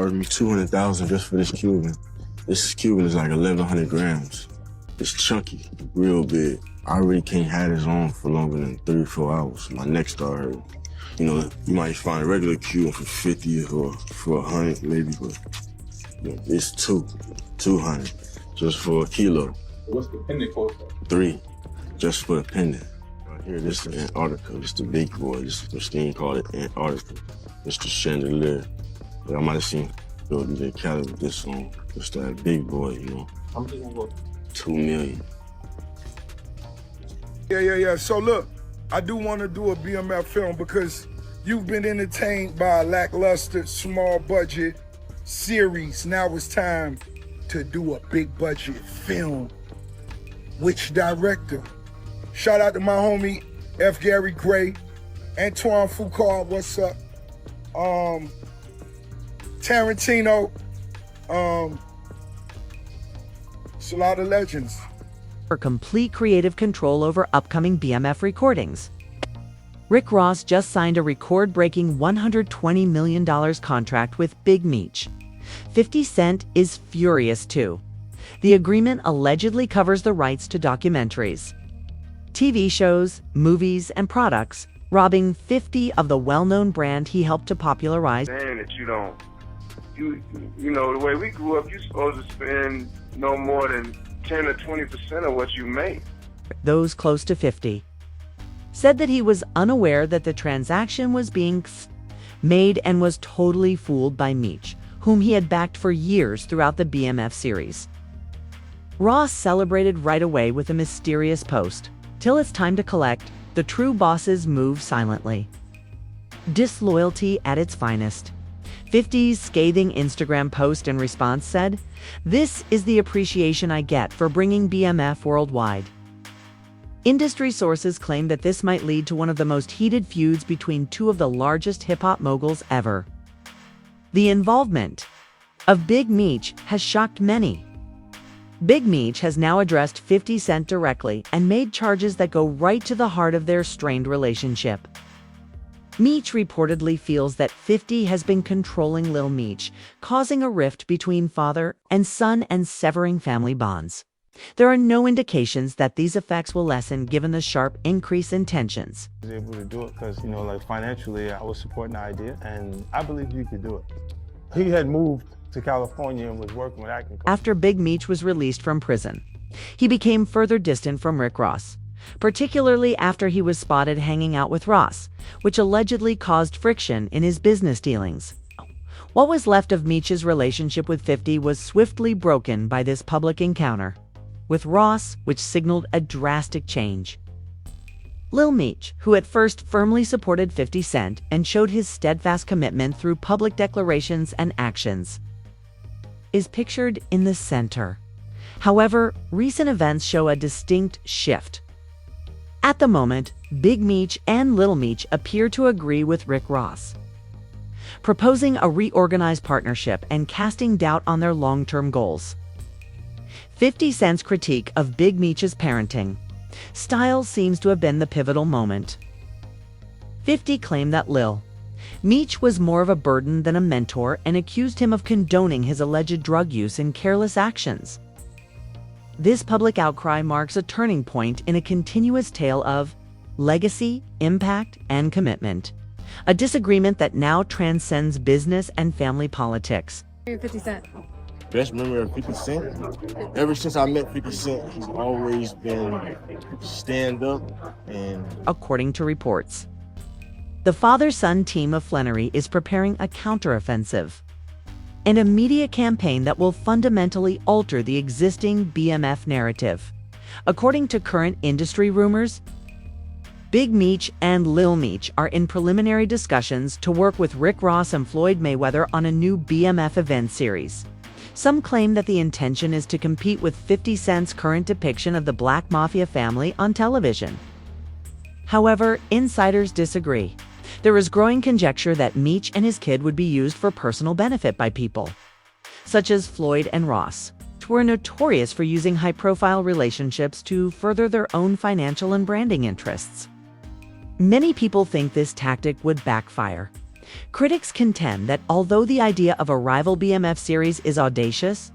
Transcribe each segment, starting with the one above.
Charged me 200,000 just for this Cuban. This Cuban is like 1,100 grams. It's chunky, real big. I really can't have this on for longer than 3 or 4 hours. My neck started hurting. You know, you might find a regular Cuban for 50 or for 100 maybe, but you know, it's 200 just for a kilo. What's the pendant cost? 3, just for a pendant. Right here, this is Antarctica. This is the big boy. This machine called it Antarctica. It's the chandelier. But I might have seen they caliber this on. It's that big boy, you know. How much is it worth? $2 million. Yeah. So look, I do want to do a BMF film because you've been entertained by a lackluster, small budget series. Now it's time to do a big budget film. Which director? Shout out to my homie F. Gary Gray, Antoine Foucault, what's up? Tarantino, it's a lot of legends. For complete creative control over upcoming BMF recordings. Rick Ross just signed a record-breaking $120 million contract with Big Meech. 50 Cent is furious too. The agreement allegedly covers the rights to documentaries, TV shows, movies, and products, robbing 50 of the well-known brand he helped to popularize. Saying that you know, the way we grew up, you're supposed to spend no more than 10 or 20% of what you make. Those close to 50. Said that he was unaware that the transaction was being made and was totally fooled by Meech, whom he had backed for years throughout the BMF series. Ross celebrated right away with a mysterious post. Till it's time to collect, the true bosses move silently. Disloyalty at its finest. 50's scathing Instagram post in response said, "This is the appreciation I get for bringing BMF worldwide." Industry sources claim that this might lead to one of the most heated feuds between two of the largest hip-hop moguls ever. The involvement of Big Meech has shocked many. Big Meech has now addressed 50 Cent directly and made charges that go right to the heart of their strained relationship. Meech reportedly feels that 50 has been controlling Lil Meech, causing a rift between father and son and severing family bonds. There are no indications that these effects will lessen given the sharp increase in tensions. I was able to do it because, like financially, I was supporting the idea, and I believe you could do it. He had moved to California and was working with acting. After Big Meech was released from prison, he became further distant from Rick Ross, particularly after he was spotted hanging out with Ross, which allegedly caused friction in his business dealings. What was left of Meech's relationship with 50 was swiftly broken by this public encounter with Ross, which signaled a drastic change. Lil Meech, who at first firmly supported 50 Cent and showed his steadfast commitment through public declarations and actions, is pictured in the center. However, recent events show a distinct shift. At the moment, Big Meech and Lil Meech appear to agree with Rick Ross, proposing a reorganized partnership and casting doubt on their long-term goals. 50 Cent's critique of Big Meech's parenting style seems to have been the pivotal moment. 50 claimed that Lil Meech was more of a burden than a mentor and accused him of condoning his alleged drug use and careless actions. This public outcry marks a turning point in a continuous tale of legacy, impact, and commitment, a disagreement that now transcends business and family politics. 50 Cent. Best memory of 50 Cent? Ever since I met 50 Cent, he's always been stand up and... According to reports, the father-son team of Flannery is preparing a counteroffensive and a media campaign that will fundamentally alter the existing BMF narrative. According to current industry rumors, Big Meech and Lil Meech are in preliminary discussions to work with Rick Ross and Floyd Mayweather on a new BMF event series. Some claim that the intention is to compete with 50 Cent's current depiction of the Black Mafia family on television. However, insiders disagree. There is growing conjecture that Meech and his kid would be used for personal benefit by people, such as Floyd and Ross, who are notorious for using high-profile relationships to further their own financial and branding interests. Many people think this tactic would backfire. Critics contend that although the idea of a rival BMF series is audacious,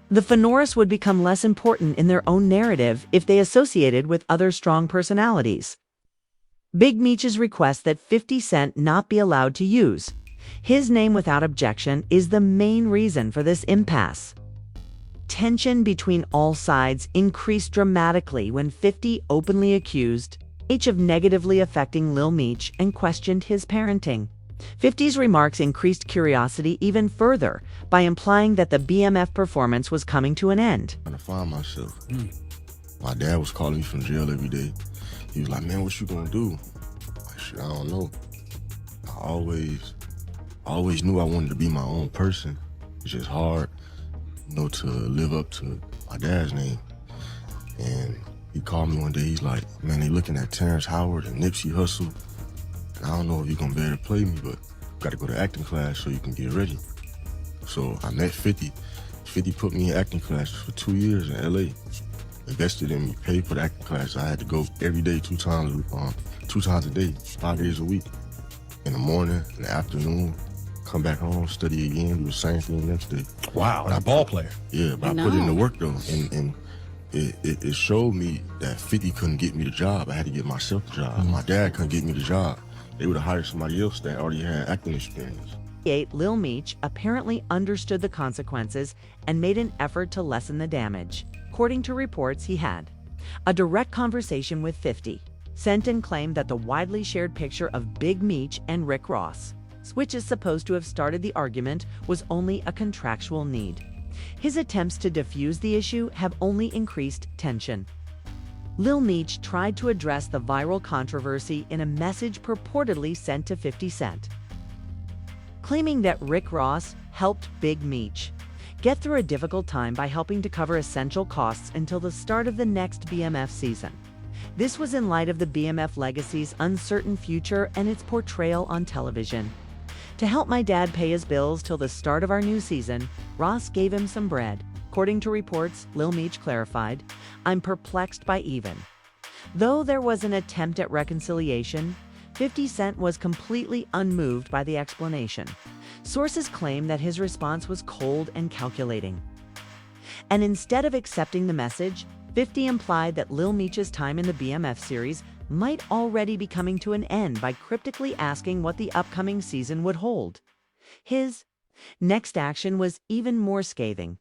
the Fenoris would become less important in their own narrative if they associated with other strong personalities. Big Meech's request that 50 Cent not be allowed to use his name without objection is the main reason for this impasse. Tension between all sides increased dramatically when 50 openly accused Meech of negatively affecting Lil Meech and questioned his parenting. 50's remarks increased curiosity even further by implying that the BMF performance was coming to an end. Trying to find myself. My dad was calling me from jail every day. He was like, man, what you gonna do? Like, shit, I don't know. I always knew I wanted to be my own person. It's just hard, to live up to my dad's name. And he called me one day, he's like, man, they looking at Terrence Howard and Nipsey Hussle. And I don't know if you're gonna be able to play me, but you gotta go to acting class so you can get ready. So I met 50. 50 put me in acting classes for 2 years in LA. Invested in me, paid for the acting class. I had to go every day, 2 times a day, 5 days a week. In the morning, in the afternoon, come back home, study again, do the same thing the next day. Wow, a ball player. Yeah, but I put in the work though, and it showed me that 50 couldn't get me the job. I had to get myself the job. My dad couldn't get me the job. They would have hired somebody else that already had acting experience. Lil Meech apparently understood the consequences and made an effort to lessen the damage. According to reports, he had a direct conversation with 50, sent and claimed that the widely shared picture of Big Meech and Rick Ross, which is supposed to have started the argument, was only a contractual need. His attempts to defuse the issue have only increased tension. Lil Meech tried to address the viral controversy in a message purportedly sent to 50 Cent, claiming that Rick Ross helped Big Meech get through a difficult time by helping to cover essential costs until the start of the next BMF season. This was in light of the BMF legacy's uncertain future and its portrayal on television. To help my dad pay his bills till the start of our new season, Ross gave him some bread. According to reports, Lil Meech clarified, "I'm perplexed by even." Though there was an attempt at reconciliation, 50 Cent was completely unmoved by the explanation. Sources claim that his response was cold and calculating. And instead of accepting the message, 50 implied that Lil Meech's time in the BMF series might already be coming to an end by cryptically asking what the upcoming season would hold. His next action was even more scathing.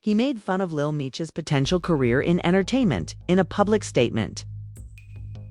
He made fun of Lil Meech's potential career in entertainment in a public statement,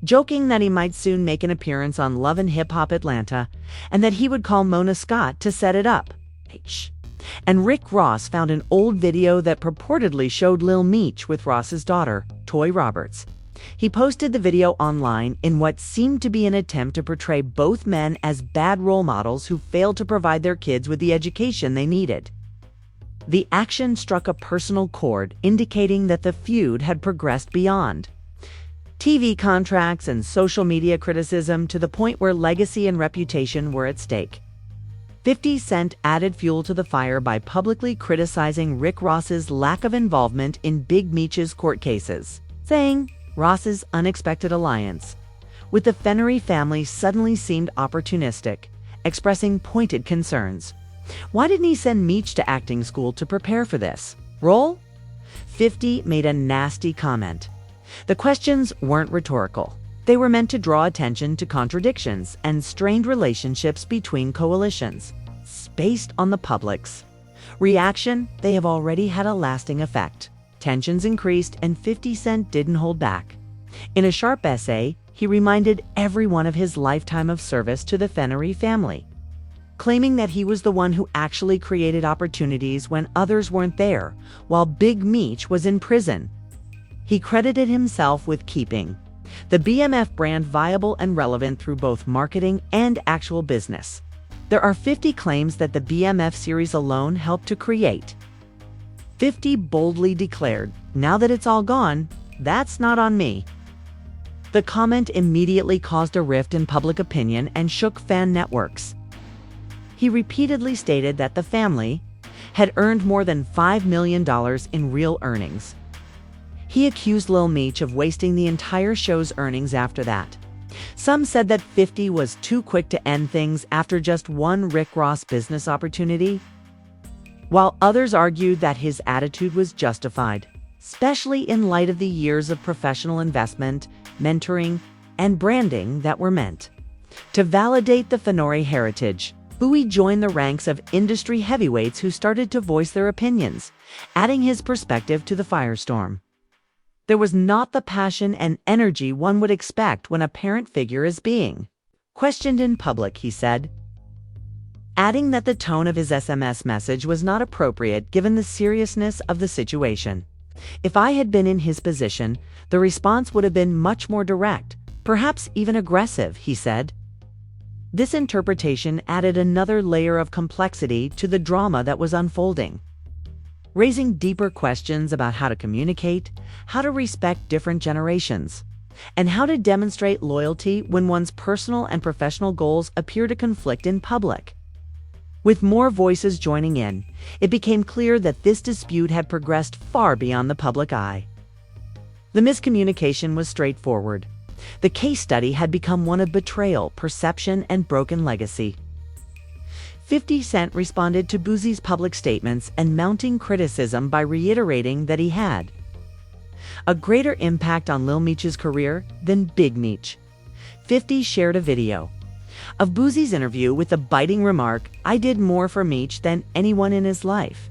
joking that he might soon make an appearance on Love and Hip Hop Atlanta and that he would call Mona Scott to set it up. And Rick Ross found an old video that purportedly showed Lil Meech with Ross's daughter, Toy Roberts. He posted the video online in what seemed to be an attempt to portray both men as bad role models who failed to provide their kids with the education they needed. The action struck a personal chord, indicating that the feud had progressed beyond TV contracts and social media criticism to the point where legacy and reputation were at stake. 50 Cent added fuel to the fire by publicly criticizing Rick Ross's lack of involvement in Big Meech's court cases, saying Ross's unexpected alliance with the Fenoris family suddenly seemed opportunistic, expressing pointed concerns. Why didn't he send Meech to acting school to prepare for this role? 50 made a nasty comment. The questions weren't rhetorical. They were meant to draw attention to contradictions and strained relationships between coalitions. Based on the public's reaction, they have already had a lasting effect. Tensions increased and 50 Cent didn't hold back. In a sharp essay, he reminded everyone of his lifetime of service to the Fenoris family, claiming that he was the one who actually created opportunities when others weren't there, while Big Meech was in prison. He credited himself with keeping the BMF brand viable and relevant through both marketing and actual business. There are 50 claims that the BMF series alone helped to create. 50 boldly declared, "Now that it's all gone, that's not on me." The comment immediately caused a rift in public opinion and shook fan networks. He repeatedly stated that the family had earned more than $5 million in real earnings. He accused Lil Meech of wasting the entire show's earnings after that. Some said that 50 was too quick to end things after just one Rick Ross business opportunity, while others argued that his attitude was justified, especially in light of the years of professional investment, mentoring, and branding that were meant to validate the Fenori heritage. Bowie joined the ranks of industry heavyweights who started to voice their opinions, adding his perspective to the firestorm. There was not the passion and energy one would expect when a parent figure is being questioned in public, he said, adding that the tone of his SMS message was not appropriate given the seriousness of the situation. If I had been in his position, the response would have been much more direct, perhaps even aggressive, he said. This interpretation added another layer of complexity to the drama that was unfolding, raising deeper questions about how to communicate, how to respect different generations, and how to demonstrate loyalty when one's personal and professional goals appear to conflict in public. With more voices joining in, it became clear that this dispute had progressed far beyond the public eye. The miscommunication was straightforward. The case study had become one of betrayal, perception, and broken legacy. 50 Cent responded to Boosie's public statements and mounting criticism by reiterating that he had a greater impact on Lil Meech's career than Big Meech. 50 shared a video of Boosie's interview with the biting remark, "I did more for Meech than anyone in his life."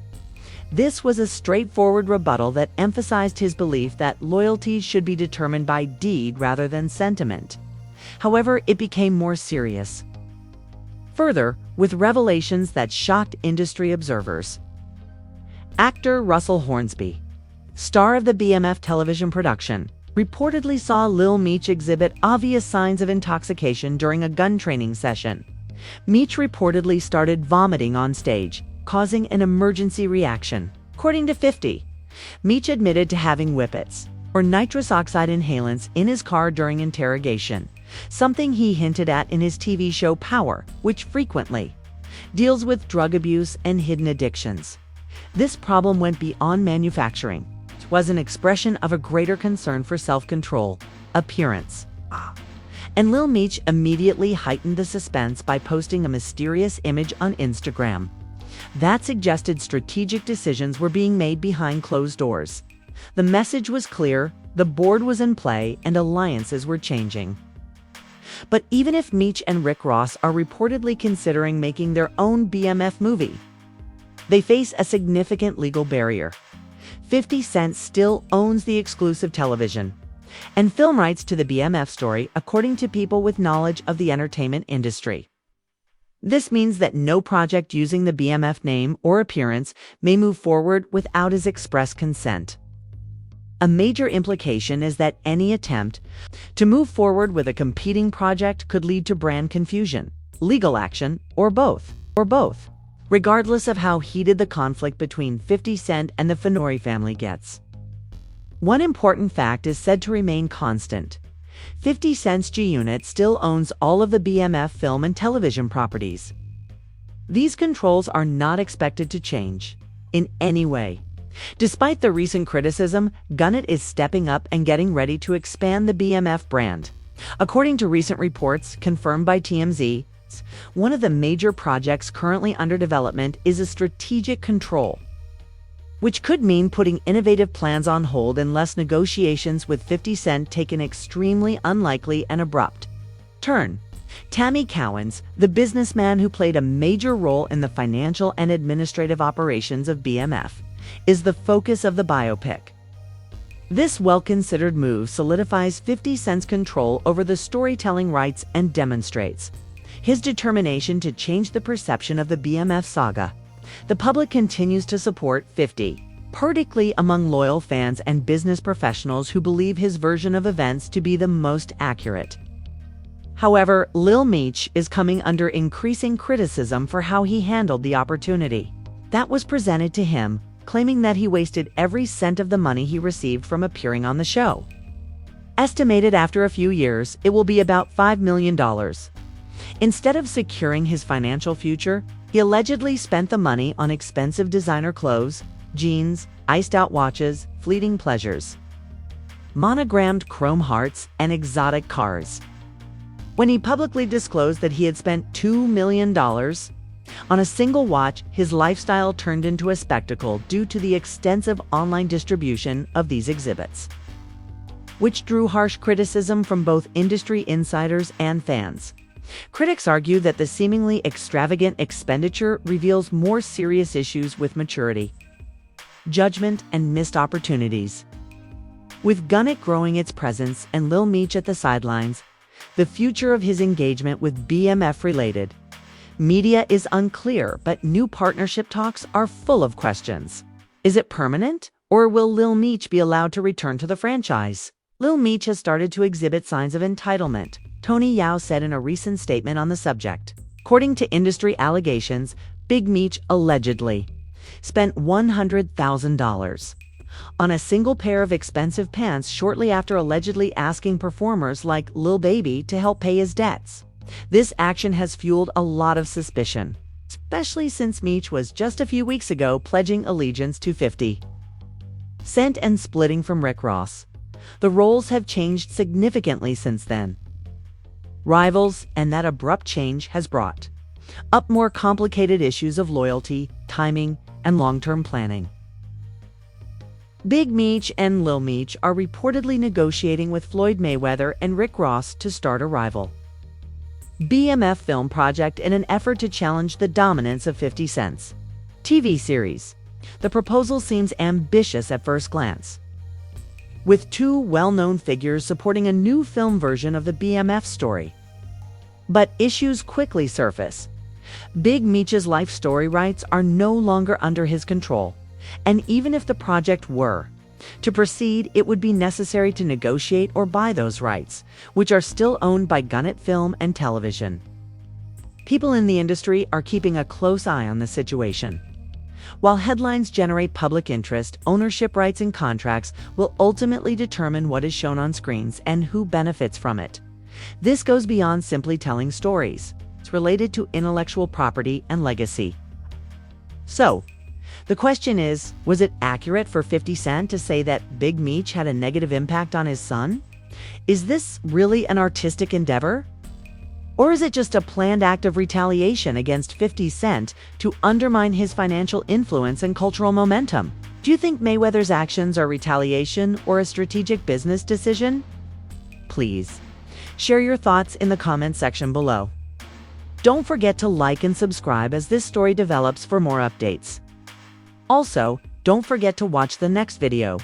This was a straightforward rebuttal that emphasized his belief that loyalty should be determined by deed rather than sentiment. However, it became more serious, further, with revelations that shocked industry observers. Actor Russell Hornsby, star of the BMF television production, reportedly saw Lil Meech exhibit obvious signs of intoxication during a gun training session. Meech reportedly started vomiting on stage, causing an emergency reaction. According to 50, Meech admitted to having whippets, or nitrous oxide inhalants, in his car during interrogation, something he hinted at in his TV show Power, which frequently deals with drug abuse and hidden addictions. This problem went beyond manufacturing. It was an expression of a greater concern for self-control, appearance. And Lil Meech immediately heightened the suspense by posting a mysterious image on Instagram that suggested strategic decisions were being made behind closed doors. The message was clear, the board was in play, and alliances were changing. But even if Meech and Rick Ross are reportedly considering making their own BMF movie, they face a significant legal barrier. 50 Cent still owns the exclusive television and film rights to the BMF story, according to people with knowledge of the entertainment industry. This means that no project using the BMF name or appearance may move forward without his express consent. A major implication is that any attempt to move forward with a competing project could lead to brand confusion, legal action, or both, regardless of how heated the conflict between 50 Cent and the Fenori family gets. One important fact is said to remain constant. 50 Cent's G-Unit still owns all of the BMF film and television properties. These controls are not expected to change in any way. Despite the recent criticism, Gunnett is stepping up and getting ready to expand the BMF brand. According to recent reports confirmed by TMZ, one of the major projects currently under development is a strategic control, which could mean putting innovative plans on hold unless negotiations with 50 Cent take an extremely unlikely and abrupt turn. Tammy Cowens, the businessman who played a major role in the financial and administrative operations of BMF, is the focus of the biopic. This well-considered move solidifies 50 Cent's control over the storytelling rights and demonstrates his determination to change the perception of the BMF saga. The public continues to support 50, particularly among loyal fans and business professionals who believe his version of events to be the most accurate. However, Lil Meech is coming under increasing criticism for how he handled the opportunity that was presented to him, claiming that he wasted every cent of the money he received from appearing on the show. Estimated after a few years, it will be about $5 million. Instead of securing his financial future, he allegedly spent the money on expensive designer clothes, jeans, iced-out watches, fleeting pleasures, monogrammed chrome hearts, and exotic cars. When he publicly disclosed that he had spent $2 million on a single watch, his lifestyle turned into a spectacle due to the extensive online distribution of these exhibits, which drew harsh criticism from both industry insiders and fans. Critics argue that the seemingly extravagant expenditure reveals more serious issues with maturity, judgment, and missed opportunities. With Gunnitt growing its presence and Lil Meech at the sidelines, the future of his engagement with BMF-related media is unclear, but new partnership talks are full of questions. Is it permanent, or will Lil Meech be allowed to return to the franchise? Lil Meech has started to exhibit signs of entitlement, Tony Yao said in a recent statement on the subject. According to industry allegations, Big Meech allegedly spent $100,000 on a single pair of expensive pants shortly after allegedly asking performers like Lil Baby to help pay his debts. This action has fueled a lot of suspicion, especially since Meech was just a few weeks ago pledging allegiance to 50 Cent and splitting from Rick Ross. The roles have changed significantly since then. Rivals, and that abrupt change has brought up more complicated issues of loyalty, timing, and long-term planning. Big Meech and Lil Meech are reportedly negotiating with Floyd Mayweather and Rick Ross to start a rival BMF film project in an effort to challenge the dominance of 50 Cent's TV series. The proposal seems ambitious at first glance, with two well-known figures supporting a new film version of the BMF story. But issues quickly surface. Big Meech's life story rights are no longer under his control, and even if the project were to proceed, it would be necessary to negotiate or buy those rights, which are still owned by Gunnitt Film and Television. People in the industry are keeping a close eye on the situation. While headlines generate public interest, ownership rights and contracts will ultimately determine what is shown on screens and who benefits from it. This goes beyond simply telling stories. It's related to intellectual property and legacy. So, the question is, was it accurate for 50 Cent to say that Big Meech had a negative impact on his son? Is this really an artistic endeavor? Or is it just a planned act of retaliation against 50 Cent to undermine his financial influence and cultural momentum? Do you think Mayweather's actions are retaliation or a strategic business decision? Please share your thoughts in the comments section below. Don't forget to like and subscribe as this story develops for more updates. Also, don't forget to watch the next video.